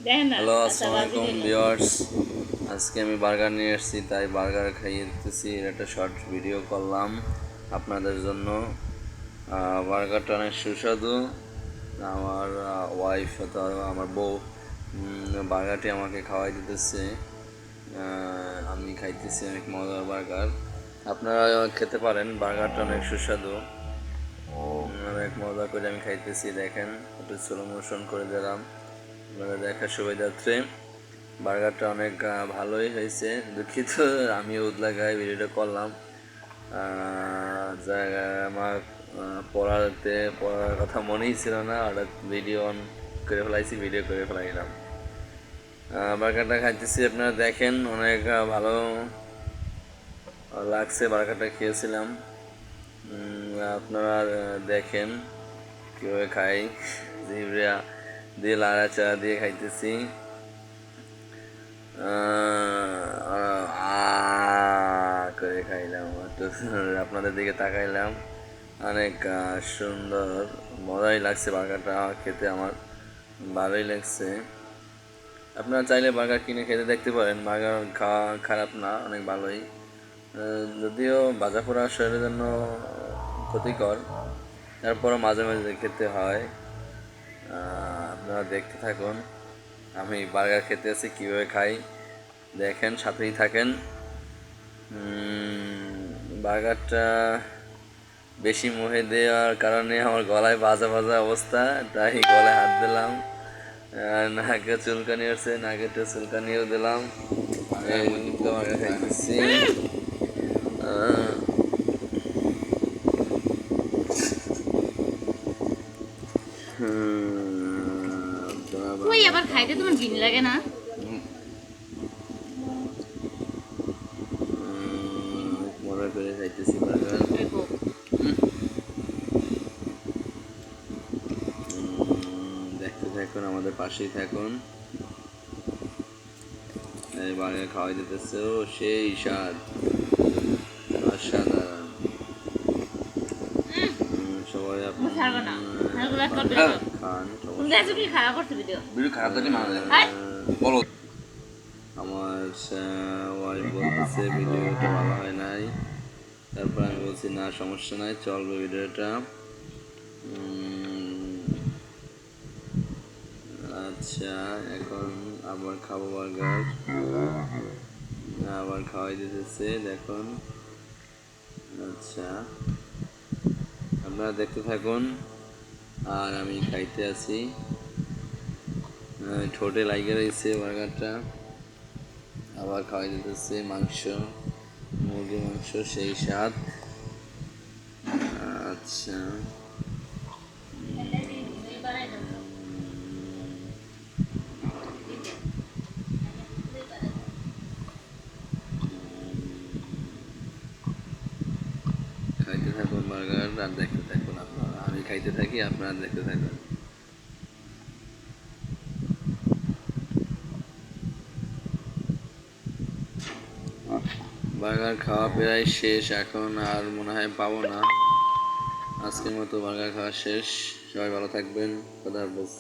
Hello, আসসালামু আলাইকুম viewers. আজকে আমি বার্গার নিয়ে এসেছি, তাই বার্গার খাইয়ে দিতেছি। একটা শর্ট ভিডিও করলাম আপনাদের জন্য। বার্গারটা অনেক সুস্বাদু। আমার ওয়াইফ অথবা আমার বউ বার্গারটি আমাকে খাওয়াই দিতেছে। আমি খাইতেছি অনেক মজার বার্গার। আপনারা খেতে পারেন, বার্গারটা অনেক সুস্বাদু। অনেক মজা করে আমি খাইতেছি। দেখেন, একটু স্লো মোশন করে দিলাম আপনাদের দেখার সুবিধার্থে। বার্গারটা অনেক ভালোই হয়েছে। দুঃখিত, আমি উদলা গায়ে ভিডিওটা করলাম। আমার পড়ার কথা মনেই ছিল না, হঠাৎ ভিডিও অন করে ফেলাইছি, ভিডিও করে ফেলাইলাম। বার্গারটা খাইতেছি, আপনারা দেখেন, অনেক ভালো লাগছে। বার্গারটা খেয়েছিলাম, আপনারা দেখেন কীভাবে খাই। জিভা দিয়ে লাড়াচাড়া দিয়ে খাইতেছি। করে খাইলাম, একটু আপনাদের দিকে তাকাইলাম। অনেক সুন্দর, মজাই লাগছে। বার্গারটা খেতে আমার ভালোই লাগছে। আপনারা চাইলে বার্গার কিনে খেতে দেখতে পারেন। বার্গার খাওয়া খারাপ না, অনেক ভালোই। যদিও ভাজা পোড়া শরীরের জন্য ক্ষতিকর, তারপরও মাঝে মাঝে খেতে হয়। আপনারা দেখতে থাকুন, আমি বার্গার খেতে আছি, কীভাবে খাই দেখেন, সাথেই থাকেন। বার্গারটা বেশি মুখে দেওয়ার কারণে আমার গলায় ভাজা ভাজা অবস্থা, তাই গলায় হাত দিলাম। নাকে চুলকানি হচ্ছে, নাকেটা চুলকানিও দিলাম। খাইতেছি। কই আবার খাইতে তোমার ঘিন লাগে না? মজা করে খাইতেছি বার্গার। দেখতে থাকুন, আমাদের পাশেই থাকুন। এই বার্গার খাওয়াই দিতেছে, ও সেই স্বাদ, অসাধারণ। সবাই খান। ভিডিও খারাপ থাকলে বলো। আমার ওয়াইফ বলতেছে ভিডিওটা ভালো হয় নাই, তারপর আমি বলছি না, সমস্যা নাই, চলবে ভিডিওটা। আচ্ছা, এখন আবার খাবো বার্গার। আবার খাওয়াই দিতেছে, দেখুন। আচ্ছা, আপনারা দেখতে থাকুন, আর আমি খাইতে আছি। ঠোঁটে লাগিয়ে রয়েছে বার্গারটা। আবার খাওয়াই দিতেছে মাংস, মুরগির মাংস, সেই স্বাদ। আচ্ছা, খাইতে থাকুন বার্গার আর দেখতে থাকুন আপনারা। আমি খাইতে থাকি, আপনারা দেখতে থাকুন। বার্গার খাওয়া প্রায় শেষ, এখন আর মনে হয় পাবো না। আজকের মতো বার্গার খাওয়া শেষ। সবাই ভালো থাকবেন, খোদা হাফেজ।